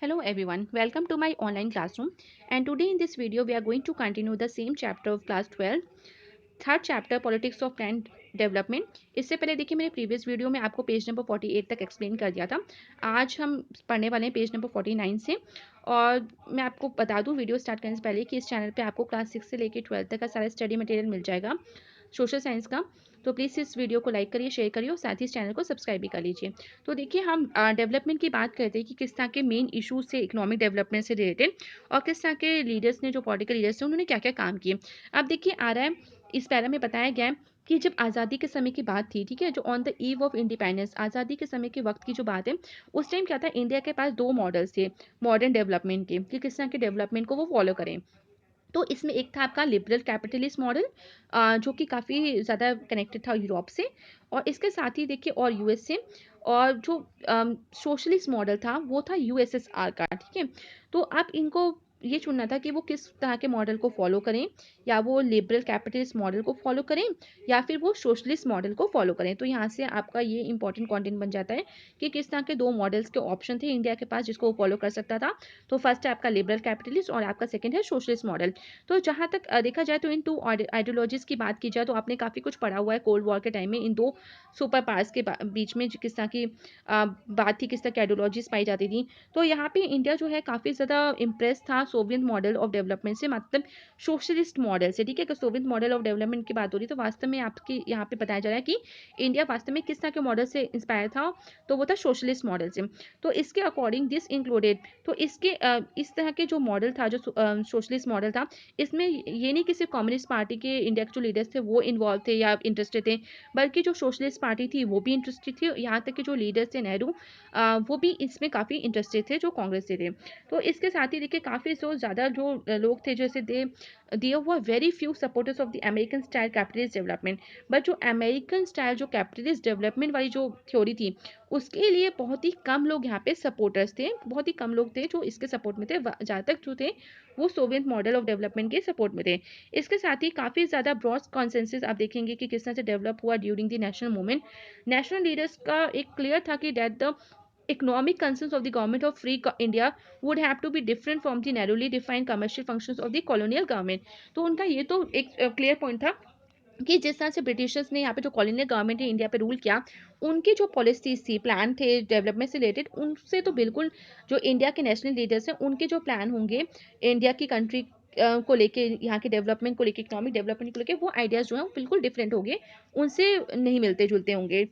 Hello everyone, welcome to my online classroom, and today in this video we are going to continue the same chapter of class 12, third chapter politics of land development. इससे पहले देखिए मैंने previous video में आपको page number 48 तक explain कर दिया था। आज हम पढ़ने वाले हैं पेज नंबर 49 से। और मैं आपको बता दूं वीडियो स्टार्ट करने से पहले कि इस चैनल पे आपको क्लास 6 से लेकर 12 तक का सारा स्टडी मटेरियल मिल जाएगा सोशल साइंस का। तो प्लीज़ इस वीडियो को लाइक करिए, शेयर करिए और साथ ही इस चैनल को सब्सक्राइब भी कर लीजिए। तो देखिए हम डेवलपमेंट की बात करते हैं कि किस तरह के मेन इशूज थे इकोनॉमिक डेवलपमेंट से रिलेटेड और किस तरह के लीडर्स ने, जो पॉलिटिकल लीडर्स थे, उन्होंने क्या क्या काम किए। अब देखिए आ रहा है इस पैरा में बताया गया है कि जब आज़ादी के समय की बात थी, ठीक है, जो on the eve of independence, आज़ादी के समय के वक्त की जो बात है, उस टाइम क्या था, इंडिया के पास दो मॉडल्स थे मॉडर्न डेवलपमेंट के कि किस तरह के डेवलपमेंट को वो फॉलो करें। तो इसमें एक था आपका लिबरल कैपिटलिस्ट मॉडल, जो कि काफ़ी ज़्यादा कनेक्टेड था यूरोप से, और इसके साथ ही देखिए और यूएस से। और जो सोशलिस्ट मॉडल था वो था यूएसएसआर का, ठीक है। तो अब इनको ये चुनना था कि वो किस तरह के मॉडल को फॉलो करें, या वो लिबरल कैपिटलिस्ट मॉडल को फॉलो करें या फिर वो सोशलिस्ट मॉडल को फॉलो करें। तो यहाँ से आपका ये इंपॉर्टेंट कंटेंट बन जाता है कि किस तरह के दो मॉडल्स के ऑप्शन थे इंडिया के पास जिसको वो फॉलो कर सकता था। तो फर्स्ट है आपका लिबरल कैपिटलिस्ट और आपका सेकंड है सोशलिस्ट मॉडल। तो जहाँ तक देखा जाए तो इन टू आइडियोलॉजीज की बात की जाए तो आपने काफ़ी कुछ पढ़ा हुआ है कोल्ड वॉर के टाइम में इन दो सुपर पावर्स के बीच में किस तरह की बात थी, किस तरह की आइडियोलॉजीज पाई जाती थी। तो यहाँ पे इंडिया जो है काफ़ी ज़्यादा इम्प्रेस था सोवियत मॉडल ऑफ डेवलपमेंट से, मतलब सोशलिस्ट मॉडल से, ठीक है। अगर सोवियत मॉडल ऑफ डेवलपमेंट की बात हो रही तो वास्तव में आपके यहाँ पे बताया जा रहा है कि इंडिया वास्तव में किस तरह के मॉडल से इंस्पायर था, तो वो था सोशलिस्ट मॉडल से। तो इसके अकॉर्डिंग दिस इंक्लूडेड, तो इसके इस तरह के जो मॉडल था, जो सोशलिस्ट मॉडल था, इसमें ये नहीं कि सिर्फ कम्युनिस्ट पार्टी के इंडिया के जो लीडर्स थे वो इन्वॉल्व थे या इंटरेस्टेड थे, बल्कि जो सोशलिस्ट पार्टी थी वो भी इंटरेस्टेड थी। यहाँ तक कि जो लीडर्स थे नेहरू, वो भी इसमें काफ़ी इंटरेस्टेड थे जो कांग्रेस से थे। तो इसके साथ ही देखिए काफ़ी जो ज़्यादा जो लोग थे, जैसे they were very few supporters of the American style capitalist development. But जो अमेरिकन स्टाइल जो कैपिटलिस्ट डेवलपमेंट वाली जो थ्योरी थी, उसके लिए बहुत ही कम लोग यहाँ पे सपोर्टर्स थे, बहुत ही कम लोग थे जो इसके सपोर्ट में थे। ज़्यादातर जो थे वो सोवियत मॉडल ऑफ डेवलपमेंट के सपोर्ट में थे। इसके साथ ही काफ़ी ज़्यादा ब्रॉड कॉन्सेंसस आप देखेंगे कि किस तरह से डेवलप हुआ during the national movement. National leaders का एक क्लियर था कि that the economic concerns of the government of free India would have to be different from the narrowly defined commercial functions of the colonial government। तो उनका ये तो एक clear point था कि जिस तरह से ब्रिटिशर्स ने यहाँ पे जो कॉलोनियल गवर्नमेंट ने इंडिया पे रूल किया, उनकी जो पॉलिसीज थी, प्लान थे डेवलपमेंट से रिलेटेड, उनसे तो बिल्कुल जो इंडिया के नेशनल लीडर्स हैं उनके जो प्लान होंगे इंडिया की कंट्री को लेके, यहाँ के डेवलपमेंट को लेके, इकोनॉमिक डेवलपमेंट को लेके, वो आइडियाज़ जो हैं वो बिल्कुल डिफरेंट होंगे, उनसे नहीं मिलते जुलते होंगे।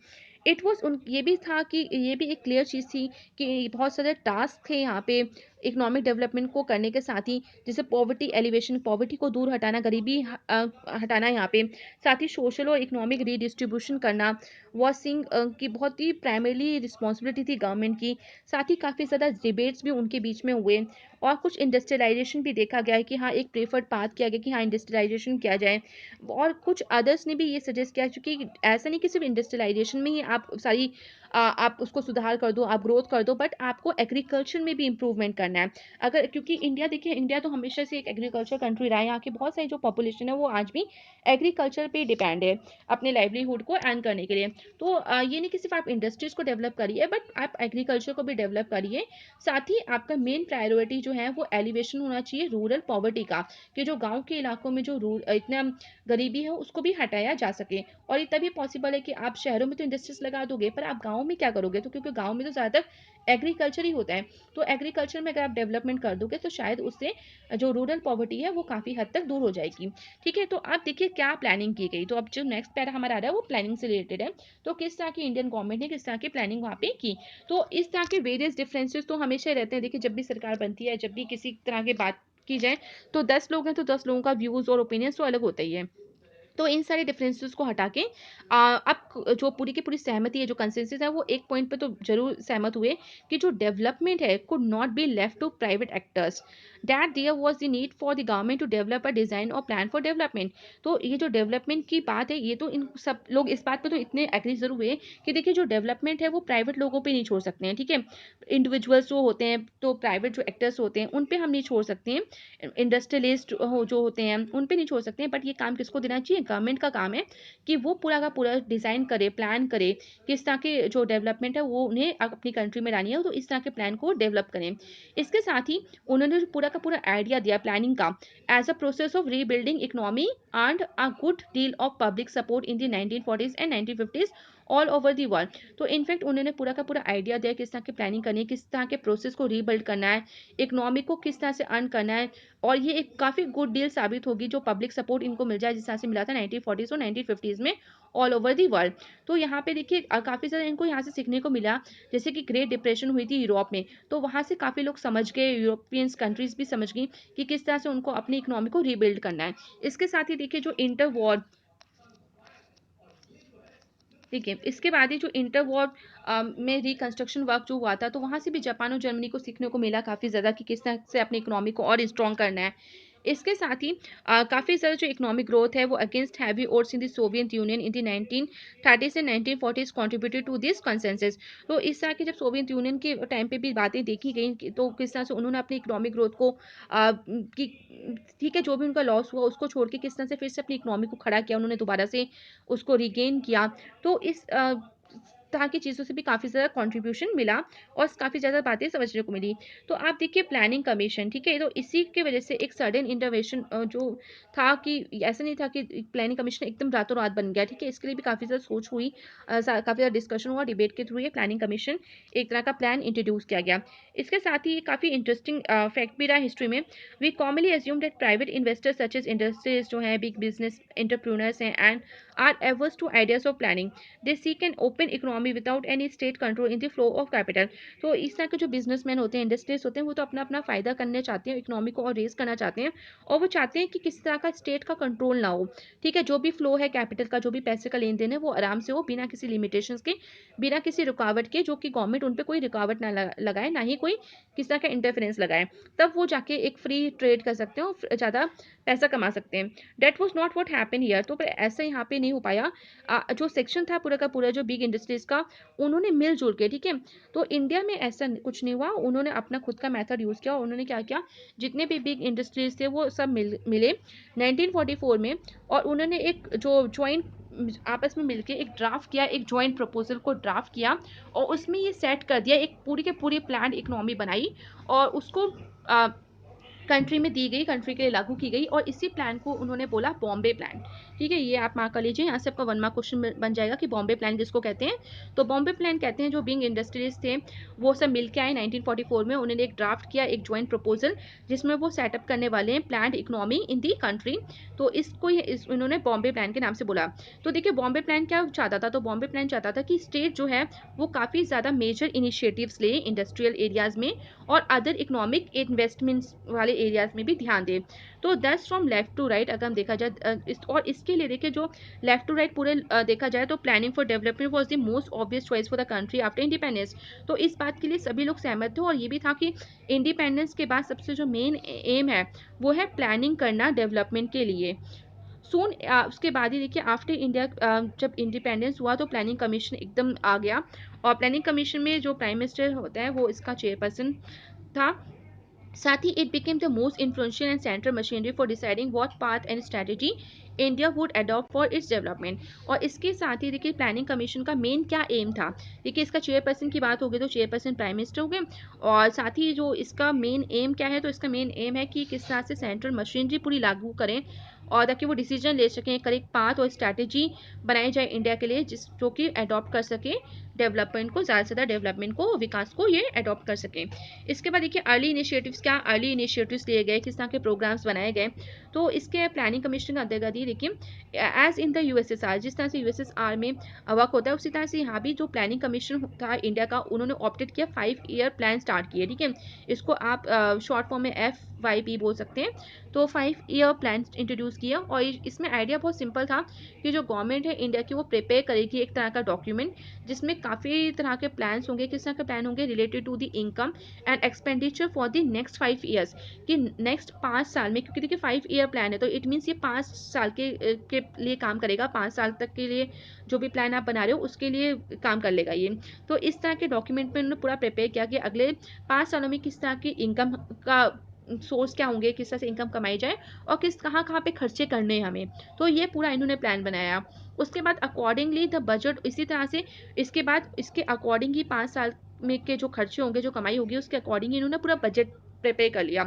इट वॉज उन ये भी था कि ये भी एक क्लियर चीज़ थी कि बहुत सारे टास्क थे यहाँ पे इकोनॉमिक डेवलपमेंट को करने के साथ ही, जैसे पॉवर्टी एलिवेशन, पॉवर्टी को दूर हटाना, गरीबी हटाना यहाँ पे, साथ ही सोशल और इकोनॉमिक रीडिस्ट्रीब्यूशन करना वॉसिंग की बहुत ही प्राइमरली रिस्पॉन्सिबिलिटी थी गवर्नमेंट की। साथ ही काफ़ी ज़्यादा डिबेट्स भी उनके बीच में हुए और कुछ इंडस्ट्रियलाइजेशन भी देखा गया है कि हाँ एक प्रेफर्ड पाथ किया गया कि हाँ इंडस्ट्रियलाइजेशन किया जाए। और कुछ अदर्स ने भी ये सजेस्ट किया, क्योंकि ऐसा नहीं कि सिर्फ इंडस्ट्रियलाइजेशन में ही आप सारी आप उसको सुधार कर दो, आप ग्रोथ कर दो, बट आपको एग्रीकल्चर में भी इंप्रूवमेंट करना है। अगर क्योंकि इंडिया देखिए, इंडिया तो हमेशा से एक एग्रीकल्चर कंट्री रहा है, यहाँ की बहुत सारी जो पॉपुलेशन है वो आज भी एग्रीकल्चर पे डिपेंड है अपने लाइवलीहुड को अर्न करने के लिए। तो ये नहीं कि सिर्फ आप इंडस्ट्रीज को डेवलप करिए, बट आप एग्रीकल्चर को भी डेवलप करिए। साथ ही आपका मेन प्रायोरिटी जो है वो एलिवेशन होना चाहिए रूरल पॉवर्टी का, कि जो गाँव के इलाकों में जो इतना गरीबी है उसको भी हटाया जा सके। और ये तभी पॉसिबल है कि आप शहरों में तो इंडस्ट्रीज लगा दोगे, पर आप गाँव में क्या करोगे? तो क्योंकि गाँव में तो ज़्यादातर एग्रीकल्चर ही होता है। तो एग्रीकल्चर में अगर आप डेवलपमेंट कर दोगे तो शायद उससे जो रूरल पॉवर्टी है वो काफ़ी हद तक दूर हो जाएगी। ठीक है, तो अब देखिए क्या प्लानिंग की गई। तो अब जो नेक्स्ट पैरा हमारा आ रहा है वो प्लानिंग से रिलेटेड है। तो किस तरह की इंडियन गवर्नमेंट ने किस तरह की प्लानिंग वहाँ पे की। तो इस तरह के वेरियस डिफरेंसेस तो हमेशा ही रहते हैं। देखिए जब भी सरकार बनती है, जब भी किसी तरह की बात की जाए, तो 10 लोग हैं तो 10 लोगों का व्यूज़ और ओपिनियंस तो अलग होता ही है। तो इन सारे डिफरेंसेस को हटा के अब जो पूरी की पूरी सहमति है, जो कंसेंसस है, वो एक पॉइंट पे तो जरूर सहमत हुए कि जो डेवलपमेंट है could not be left to private actors, that there was the need for the government to develop a design और प्लान फॉर डेवलपमेंट। तो ये जो डेवलपमेंट की बात है, ये तो इन सब लोग इस बात पे तो इतने एग्री जरूर हुए कि देखिए जो डेवलपमेंट है वो प्राइवेट लोगों पे नहीं छोड़ सकते हैं, ठीक है। इंडिविजुअल्स जो होते हैं, तो प्राइवेट जो एक्टर्स होते हैं उन पे हम नहीं छोड़ सकते हैं, इंडस्ट्रियलिस्ट हो जो होते हैं उन पे नहीं छोड़ सकते हैं, बट ये काम किसको देना चाहिए? गवर्नमेंट का काम है कि वो पूरा का पूरा डिज़ाइन करे, प्लान करे, किस तरह के जो डेवलपमेंट है वो उन्हें अपनी कंट्री में लानी है, तो इस तरह के प्लान को डेवलप करें। इसके साथ ही उन्होंने जो पूरा का पूरा आइडिया दिया प्लानिंग का, as a process of rebuilding economy and a good deal of public support in the 1940s and 1950s all over the world. तो इनफैक्ट उन्होंने पूरा का पूरा आइडिया दिया किस तरह की प्लानिंग करनी है, किस तरह के प्रोसेस को रीबिल्ड करना है, इकोनॉमी को किस तरह से अर्न करना है, और ये एक काफ़ी गुड डील साबित होगी जो पब्लिक सपोर्ट इनको मिल जाए जिस तरह से मिला था 1940s और 1950s में ऑल ओवर दी वर्ल्ड। तो यहाँ पे देखिए काफ़ी ज़्यादा इनको यहाँ से सीखने को मिला, जैसे कि ग्रेट डिप्रेशन हुई थी यूरोप में, तो वहाँ से काफ़ी लोग समझ गए, यूरोपियंस कंट्रीज़ भी समझ गई कि किस तरह से उनको अपनी इकोनॉमी को रीबिल्ड करना है। इसके साथ ही देखिए जो इंटर वॉर, ठीक है, इसके बाद ही जो इंटर वॉर में रिकंस्ट्रक्शन वर्क जो हुआ था, तो वहाँ से भी जापान और जर्मनी को सीखने को मिला काफ़ी ज़्यादा कि किस तरह से अपनी इकोनॉमी को और स्ट्रॉन्ग करना है। इसके साथ ही काफ़ी ज़्यादा जो इकोनॉमिक ग्रोथ है वो against heavy odds in the Soviet Union in the 1930s and 1940s contributed to this consensus. तो इस तरह के जब सोवियत यूनियन के टाइम पे भी बातें देखी गई तो किस तरह से उन्होंने अपनी इकोनॉमिक ग्रोथ को कि ठीक है जो भी उनका लॉस हुआ उसको छोड़ के किस तरह से फिर से अपनी इकोनॉमी को खड़ा किया, उन्होंने दोबारा से उसको रिगेन किया। तो इस तरह की चीज़ों से भी काफ़ी ज़्यादा कंट्रीब्यूशन मिला और काफ़ी ज़्यादा बातें समझने को मिली। तो आप देखिए प्लानिंग कमीशन, ठीक है? तो इसी की वजह से एक सडन इंटरवेंशन जो था कि ऐसा नहीं था कि प्लानिंग कमीशन एकदम रातों-रात बन गया, ठीक है? इसके लिए भी काफ़ी ज़्यादा सोच हुई, काफ़ी ज़्यादा डिस्कशन हुआ, डिबेट के थ्रू ये प्लानिंग कमीशन एक तरह का प्लान इंट्रोड्यूस किया गया। इसके साथ ही ये काफ़ी इंटरेस्टिंग फैक्ट भी रहा हिस्ट्री में। We commonly assume that private investors such as industries जो हैं, बिग बिज़नेस एंटरप्रेन्योर्स हैं and are averse to ideas of planning. They seek an open economy without any state control in the flow of capital. तो इस तरह के जो businessman होते हैं, इंडस्ट्रीज होते हैं, वो तो अपना अपना फ़ायदा करने चाहते हैं, इकोनॉमी को और रेज करना चाहते हैं, और वो चाहते हैं कि किसी तरह का स्टेट का कंट्रोल ना हो, ठीक है? जो भी फ्लो है कैपिटल का, जो भी पैसे का लेन देन है, वो आराम से हो, बिना किसी लिमिटेशंस के, बिना किसी रुकावट के, जो कि गवर्नमेंट उन पे कोई रुकावट ना लगाए, ना ही कोई किसी तरह का इंटरफेरेंस लगाए। तब वो जाके एक फ्री ट्रेड कर सकते हैं और ज़्यादा पैसा कमा सकते हैं। That was not what happen here. तो पर ऐसा यहाँ पे नहीं हो पाया। जो सेक्शन था पूरा का पूरा जो बिग इंडस्ट्रीज का, उन्होंने मिलजुल के, ठीक है? तो इंडिया में ऐसा कुछ नहीं हुआ, उन्होंने अपना खुद का मेथड यूज़ किया। उन्होंने क्या किया, जितने भी बिग इंडस्ट्रीज थे वो सब मिले 1944 में, और उन्होंने एक जो ज्वाइंट आपस में मिलके एक ड्राफ्ट किया, एक ज्वाइंट प्रपोजल को ड्राफ्ट किया, और उसमें ये सेट कर दिया, एक पूरी के पूरी प्लान इकोनॉमी बनाई और उसको कंट्री में दी गई, कंट्री के लिए लागू की गई, और इसी प्लान को उन्होंने बोला बॉम्बे प्लान, ठीक है? ये आप मार्क कर लीजिए, यहाँ से आपका 1 मार्क क्वेश्चन बन जाएगा कि बॉम्बे प्लान किसको कहते हैं। तो बॉम्बे प्लान कहते हैं जो बिग इंडस्ट्रीज थे वो सब मिलके आए 1944 में, उन्होंने एक ड्राफ्ट किया, एक ज्वाइंट प्रपोजल, जिसमें वो सेटअप करने वाले हैं plan economy in the country. तो इसको इन्होंने बॉम्बे प्लान के नाम से बोला। तो देखिए बॉम्बे प्लान क्या चाहता था, तो बॉम्बे प्लान चाहता था कि स्टेट जो है वो काफ़ी ज़्यादा मेजर इनिशिएटिव्स ले इंडस्ट्रियल एरियाज़ में और अदर इकोनॉमिक इन्वेस्टमेंट्स वाले एरियाज में भी ध्यान दें। तो that's from left to right, अगर हम देखा जाए और इसके लिए देखिए जो लेफ्ट टू राइट पूरे देखा जाए तो planning for development was the most obvious choice for the country after independence. तो इस बात के लिए सभी लोग सहमत थे, और ये भी था कि इंडिपेंडेंस के बाद सबसे जो मेन एम है वो है प्लानिंग करना डेवलपमेंट के लिए। सून उसके बाद ही देखिए आफ्टर इंडिया जब इंडिपेंडेंस हुआ तो प्लानिंग कमीशन एकदम आ गया, और प्लानिंग कमीशन में जो प्राइम मिनिस्टर होता है वो इसका चेयरपर्सन था। साथ ही it became the most influential and central machinery for deciding what path and strategy India would adopt for its development. और इसके साथ ही देखिए प्लानिंग कमीशन का मेन क्या एम था, देखिए इसका चेयरपर्सन की बात होगी तो चेयरपर्सन प्राइम मिनिस्टर हो गए, और साथ ही जो इसका मेन एम क्या है, तो इसका मेन एम है कि किस तरह से सेंट्रल मशीनरी पूरी लागू करें और ताकि वो डिसीजन ले सकें, करेक्ट पाथ और स्ट्रैटेजी बनाई जाए इंडिया के लिए जिस जो कि अडॉप्ट कर सके डेवलपमेंट को, ज़्यादा से ज़्यादा डेवलपमेंट को, विकास को ये अडॉप्ट कर सकें। इसके बाद देखिए अर्ली इनिशिएटिव्स, क्या अर्ली इनिशिएटिव्स लिए गए, किस तरह के प्रोग्राम्स बनाए गए, तो इसके प्लानिंग कमीशन के अंतर्गत ही देखिए एज इन द यूएसएसआर, जिस तरह से यूएसएसआर में वर्क होता है उसी तरह से यहाँ भी जो प्लानिंग कमीशन था इंडिया का, उन्होंने ऑप्टेड किया 5 ईयर प्लान स्टार्ट किए, ठीक है? इसको आप शॉर्ट फॉर्म में FYP बोल सकते हैं। तो 5 ईयर प्लान इंट्रोड्यूस किया, और इसमें आइडिया बहुत सिंपल था कि जो गवर्नमेंट है इंडिया की वो प्रिपेयर करेगी एक तरह का डॉक्यूमेंट जिसमें काफ़ी तरह के प्लान्स होंगे, किस तरह के प्लान होंगे related to the income and expenditure for the next 5 years, कि नेक्स्ट 5 साल में, क्योंकि देखिए 5 ईयर प्लान है तो इट मीन्स ये 5 साल के लिए काम करेगा, 5 साल तक के लिए जो भी प्लान आप बना रहे हो उसके लिए काम कर लेगा ये। तो इस तरह के डॉक्यूमेंट में उन्होंने पूरा प्रिपेयर किया कि अगले 5 सालों में किस तरह की इनकम का सोर्स क्या होंगे, किस तरह से इनकम कमाई जाए और किस कहाँ कहाँ पे खर्चे करने हैं हमें। तो ये पूरा इन्होंने प्लान बनाया। उसके बाद अकॉर्डिंगली द बजट, इसी तरह से इसके बाद इसके अकॉर्डिंग ही 5 साल में के जो खर्चे होंगे, जो कमाई होगी, उसके अकॉर्डिंग इन्होंने पूरा बजट प्रिपेयर कर लिया।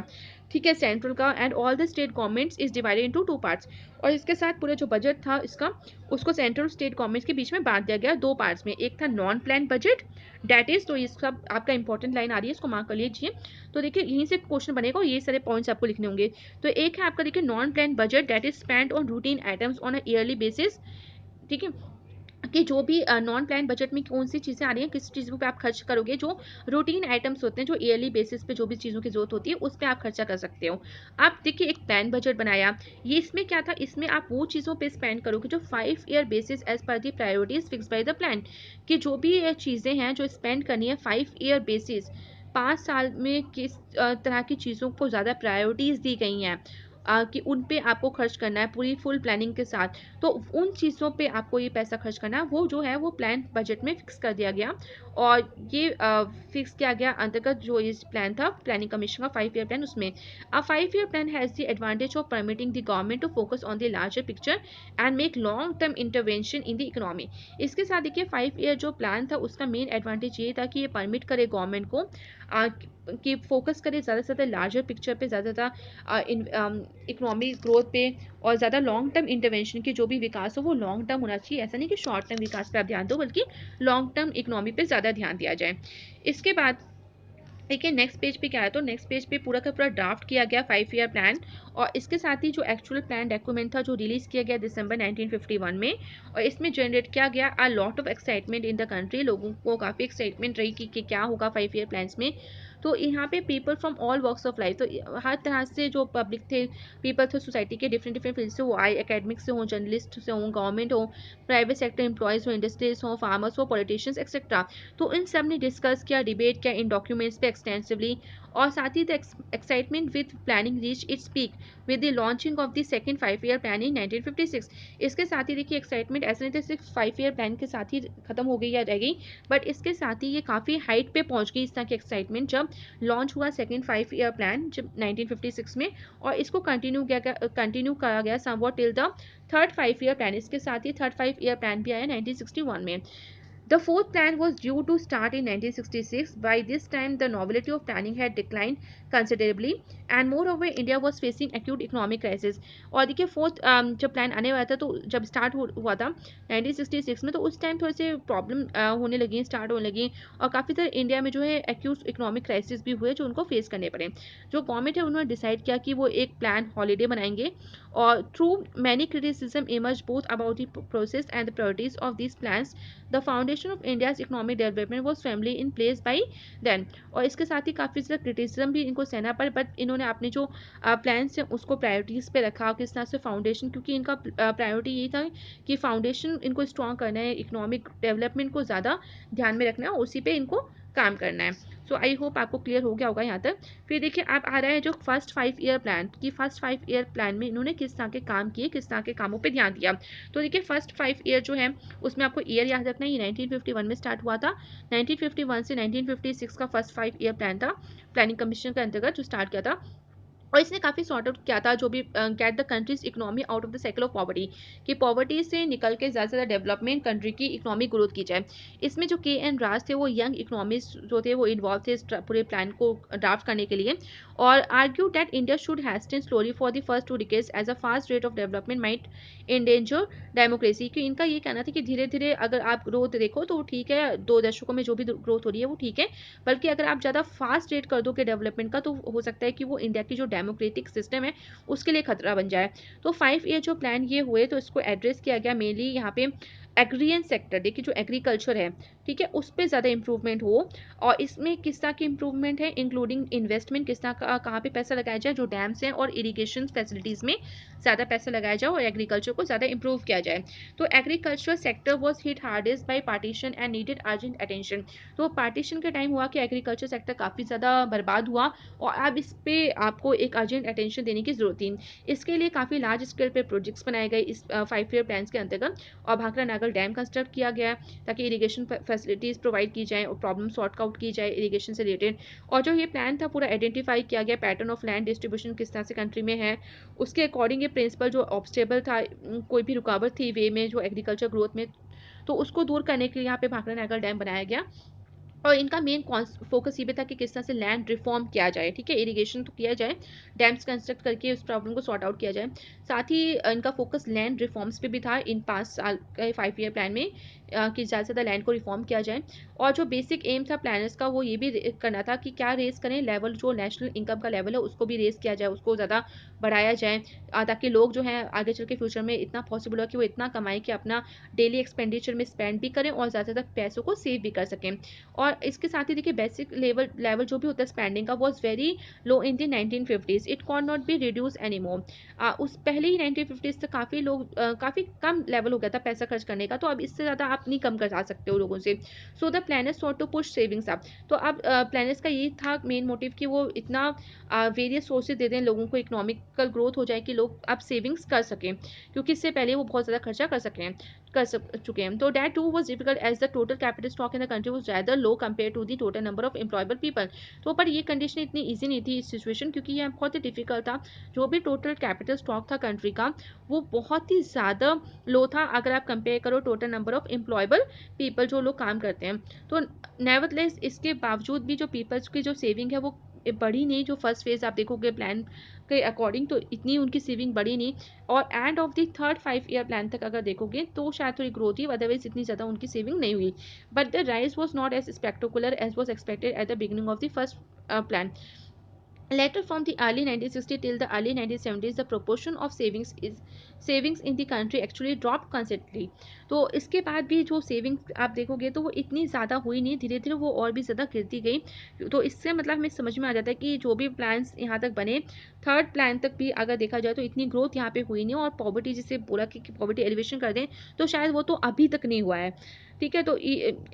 ठीक है, सेंट्रल का and all the state governments is divided into 2 parts. और इसके साथ पूरा जो बजट था इसका, उसको सेंट्रल स्टेट गवर्नमेंट्स के बीच में बांट दिया गया 2 पार्ट्स में। एक था non plan budget, that is, तो ये सब आपका इंपॉर्टेंट लाइन आ रही है, इसको मार्क कर लीजिए। तो देखिए यहीं से क्वेश्चन बनेगा और ये सारे पॉइंट्स आपको लिखने होंगे। तो एक है आपका देखिए non plan budget, that is spend on routine items on a yearly basis. ठीक है, कि जो भी नॉन प्लान बजट में कौन सी चीज़ें आ रही हैं, किस चीज़ों पे आप खर्च करोगे, जो रूटीन आइटम्स होते हैं, जो ईयरली बेसिस पे जो भी चीज़ों की जरूरत होती है उस पे आप खर्चा कर सकते हो। आप देखिए एक प्लान बजट बनाया, ये इसमें क्या था, इसमें आप वो चीज़ों पे स्पेंड करोगे जो 5 year basis as per the priorities fix by the plan, कि जो भी चीज़ें हैं जो स्पेंड करनी है 5 ईयर बेसिस, 5 साल में किस तरह की चीज़ों को ज़्यादा प्रायोरिटीज़ दी गई हैं, कि उन पे आपको खर्च करना है पूरी फुल प्लानिंग के साथ। तो उन चीज़ों पे आपको ये पैसा खर्च करना है, वो जो है वो प्लान बजट में फिक्स कर दिया गया। और ये फिक्स किया गया अंतर्गत जो इस प्लान था, प्लानिंग कमीशन का 5 ईयर प्लान, उसमें a 5 year plan has the advantage of permitting the government to focus on the larger picture and make long term intervention in the economy. इसके साथ देखिए 5 ईयर जो प्लान था उसका main advantage ये था कि ये परमिट करे गवर्नमेंट को कि फोकस करे ज़्यादा से ज़्यादा लार्जर पिक्चर पे, ज़्यादा से ज़्यादा इकोनॉमिक ग्रोथ पे, और ज़्यादा लॉन्ग टर्म इंटरवेंशन की जो भी विकास हो वो लॉन्ग टर्म होना चाहिए। ऐसा नहीं कि शॉर्ट टर्म विकास पे आप ध्यान दो, बल्कि लॉन्ग टर्म इकोनॉमी पे ज़्यादा ध्यान दिया जाए। इसके बाद देखिए नेक्स्ट पेज पे क्या है, तो नेक्स्ट पेज पे पूरा का पूरा ड्राफ्ट किया गया 5 ईयर प्लान, और इसके साथ ही जो एक्चुअल प्लान डॉक्यूमेंट था जो रिलीज किया गया दिसंबर 1951 में, और इसमें जनरेट किया गया a lot of excitement in the country. लोगों को काफ़ी एक्साइटमेंट रही कि क्या होगा 5 ईयर प्लान्स में। तो यहाँ पे people from all works of life, तो हर तरह से जो पब्लिक थे, पीपल थे सोसाइटी के डिफरेंट डिफरेंट फील्ड से, वो आए, एकेडमिक से हो, जर्नलिस्ट से हो, गवर्नमेंट हो, प्राइवेट सेक्टर एम्प्लॉयज़ हो, इंडस्ट्रीज हो, फार्मर्स हो, पॉलिटिशियंस एक्सेट्रा। तो इन सब ने डिस्कस किया, डिबेट किया इन डॉक्यूमेंट्स पे एक्सटेंसिवली। और साथ ही the excitement with planning reach its peak with the launching of the second 5 year plan in 1956। इसके साथ ही देखिए एक्साइटमेंट ऐसे नहीं थे सिर्फ 5 ईयर प्लान के साथ ही खत्म हो गई या रह गई, बट इसके साथ ही ये काफ़ी हाइट पे पहुंच गई इस तरह की एक्साइटमेंट जब लॉन्च हुआ सेकंड 5 ईयर प्लान जब 1956 में। और इसको कंटिन्यू करा गया somewhat till the third 5 year plan. इसके साथ ही थर्ड 5 ईयर प्लान भी आया 1961 में। The fourth plan was due to start in 1966. By this time, the novelty of planning had declined considerably, and moreover, India was facing acute economic crisis. और देखिए fourth जब plan आने वाला था, तो जब स्टार्ट हुआ था 1966 में, तो उस टाइम थोड़े से प्रॉब्लम होने लगी, स्टार्ट होने लगी, और काफ़ी सारे इंडिया में जो है एक्यूट इकोनॉमिक क्राइसिस भी हुए जो उनको फेस करने पड़े। जो गवर्नमेंट है उन्होंने डिसाइड किया कि वो एक प्लान हॉलीडे बनाएंगे, और through many criticism emerge both about the process and the priorities of this plans, the foundation of India's economic development was firmly in place by then. और इसके साथ ही काफ़ी ज़्यादा क्रिटिसिज्म भी इनको सहना पड़ा, बट इन्होंने अपने जो प्लान्स हैं उसको प्रायोरिटीज़ पे रखा, किस तरह से फाउंडेशन, क्योंकि इनका प्रायोरिटी यही था कि फाउंडेशन इनको स्ट्रॉन्ग करना है, इकोनॉमिक डेवलपमेंट को ज़्यादा ध्यान में रखना है, उसी पे इनको काम करना है। सो आई होप आपको क्लियर हो गया होगा यहाँ तक। फिर देखिए आप आ रहा है जो फर्स्ट 5 ईयर प्लान की, फर्स्ट 5 ईयर प्लान में इन्होंने किस तरह के काम किए, किस तरह के कामों पे ध्यान दिया। तो देखिए फर्स्ट 5 ईयर जो है उसमें आपको ईयर याद रखना है, ये 1951 में स्टार्ट हुआ था। 1951 से 1956 का फर्स्ट 5 ईयर प्लान था, प्लानिंग कमीशन के अंतर्गत जो स्टार्ट किया था। और इसने काफ़ी सॉर्ट आउट किया था जो भी get the countries economy out of the cycle of poverty, कि पॉवर्टी से निकल के ज़्यादा से ज़्यादा डेवलपमेंट, कंट्री की इकोनॉमिक ग्रोथ की जाए। इसमें जो के एन राज थे वो यंग इकोनॉमिस्ट जो थे वो इन्वॉल्व थे इस पूरे प्लान को ड्राफ्ट करने के लिए, और argue that India should hasten slowly for the first 2 decades as a fast rate of development might endanger democracy. कि इनका ये कहना था कि धीरे धीरे अगर आप ग्रोथ देखो तो ठीक है, 2 दशकों में जो भी ग्रोथ हो रही है वो ठीक है, बल्कि अगर आप ज़्यादा फास्ट रेट कर दोगे डेवलपमेंट का तो हो सकता है कि वो इंडिया की जो डेमोक्रेटिक सिस्टम है उसके लिए खतरा बन जाए। तो 5 ईयर जो प्लान ये हुए तो इसको एड्रेस किया गया मेनली यहाँ पे एग्रीएन सेक्टर, देखिए जो एग्रीकल्चर है, ठीक है, उस पर ज़्यादा इंप्रूवमेंट हो। और इसमें किस तरह की इंप्रूवमेंट है, इंक्लूडिंग इन्वेस्टमेंट, किस तरह का कहाँ पे पैसा लगाया जाए, जो डैम्स हैं और इरीगेशन फैसिलिटीज़ में ज़्यादा पैसा लगाया जाए और एग्रीकल्चर को ज़्यादा इंप्रूव किया जाए। तो agriculture sector was hit hardest by partition and needed urgent attention. तो पार्टीशन के टाइम हुआ कि एग्रीकल्चर सेक्टर काफ़ी ज़्यादा बर्बाद हुआ, और अब इस पे आपको एक अर्जेंट अटेंशन देने की जरूरत थी। इसके लिए काफ़ी लार्ज स्केल पे प्रोजेक्ट्स बनाए गए इस 5 ईयर प्लान के अंतर्गत, और भाखड़ा नागर पैटर्नाकल डैम कंस्ट्रक्ट किया गया ताकि इरिगेशन फैसिलिटीज़ प्रोवाइड की जाए और प्रॉब्लम सॉर्ट आउट की जाए इरिगेशन से रिलेटेड। और जो ये प्लान था पूरा आइडेंटिफाई किया गया पैटर्न ऑफ लैंड डिस्ट्रीब्यूशन किस तरह से कंट्री में है, उसके अकॉर्डिंग ये प्रिंसिपल जो ऑब्स्टेबल था, कोई भी रुकावट थी वे में जो एग्रीकल्चर ग्रोथ में, तो उसको दूर करने के लिए यहाँ पे भाखड़ा नागल डैम बनाया गया। और इनका मेन फोकस ये भी था कि किस तरह से लैंड रिफॉर्म किया जाए, ठीक है, इरिगेशन तो किया जाए, डैम्स कंस्ट्रक्ट करके उस प्रॉब्लम को सॉर्ट आउट किया जाए। साथ ही इनका फोकस लैंड रिफॉर्म्स पे भी था इन 5 साल के 5 ईयर प्लान में, कि ज़्यादा से ज़्यादा लैंड को रिफॉर्म किया जाए। और जो बेसिक एम था प्लानर्स का वो ये भी करना था कि क्या रेस करें लेवल, जो नेशनल इनकम का लेवल है उसको भी रेस किया जाए, उसको ज़्यादा बढ़ाया जाए, ताकि लोग जो हैं आगे चल के फ्यूचर में इतना पॉसिबल हो कि वो इतना कमाएं कि अपना डेली एक्सपेंडिचर में स्पेंड भी करें और ज़्यादा से ज़्यादा पैसों को सेव भी कर सकें। और इसके साथ ही देखिए बेसिक लेवल जो भी होता है स्पेंडिंग का was very low in the 1950s, it can not be reduce any more. उस पहले ही 1950s तक काफ़ी लोग काफ़ी कम लेवल हो गया था पैसा खर्च करने का, तो अब इससे ज़्यादा आप नहीं कम कर सकते हो लोगों से। So the planners sought to push savings up. तो अब प्लानर्स का यही था मेन मोटिव कि वो इतना वेरियस सोर्सेज दे दें लोगों को, इकोनॉमिकल ग्रोथ हो जाए कि लोग अब सेविंग्स कर सकें, क्योंकि इससे पहले वो बहुत ज़्यादा खर्चा कर चुके हैं। तो that too was difficult as the total capital stock in the country was rather low compare to the total number of employable people. तो पर ये कंडीशन इतनी ईजी नहीं थी इस सिचुएशन, क्योंकि ये बहुत ही डिफिकल्ट था। जो भी टोटल कैपिटल स्टॉक था कंट्री का वो बहुत ही ज़्यादा लो था अगर आप कंपेयर करो total number of employable people जो लोग काम करते हैं। तो नेवरदलेस इसके बावजूद भी जो पीपल्स की जो सेविंग है वो बढ़ी नहीं। जो फर्स्ट फेज आप देखोगे प्लान के अकॉर्डिंग तो इतनी उनकी सेविंग बढ़ी नहीं। और end of the third 5 year plan तक अगर देखोगे तो शायद थोड़ी ग्रोथ ही, अदरवाइज इतनी ज़्यादा उनकी सेविंग नहीं हुई। But the rise was not as spectacular as was expected at the beginning of the first plan. Later, from the early 1960s till the early 1970s, the proportion of savings in the country actually dropped constantly. तो इसके बाद भी जो savings आप देखोगे तो वो इतनी ज़्यादा हुई नहीं, धीरे धीरे वो और भी ज़्यादा गिरती गई। तो इससे मतलब हमें समझ में आ जाता है कि जो भी प्लान्स यहाँ तक बने, थर्ड प्लान तक भी अगर देखा जाए तो इतनी ग्रोथ यहाँ पे हुई नहीं। और पॉवर्टी जिसे बोला कि पॉवर्टी एलिवेशन कर दें, तो शायद वो तो अभी तक नहीं हुआ है, ठीक है। तो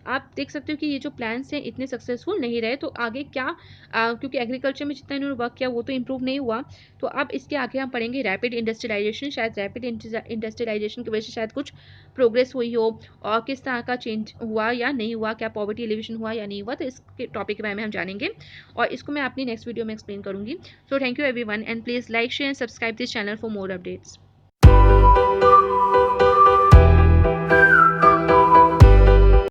आप देख सकते हो कि ये जो प्लान्स हैं इतने सक्सेसफुल नहीं रहे, तो आगे क्या, क्योंकि एग्रीकल्चर में जितना इन्होंने वर्क किया वो तो इम्प्रूव नहीं हुआ। तो अब इसके आगे हम पढ़ेंगे रैपिड इंडस्ट्रियलाइजेशन। शायद रैपिड इंडस्ट्रियलाइजेशन की वजह से शायद कुछ प्रोग्रेस हुई हो, और किस तरह का चेंज हुआ या नहीं हुआ, क्या पॉवर्टी एलिवेशन हुआ या नहीं हुआ, तो इसके टॉपिक के बारे में हम जानेंगे और इसको मैं अपनी नेक्स्ट वीडियो में एक्सप्लेन करूंगी। So thank you everyone and please like share and subscribe this channel for more updates.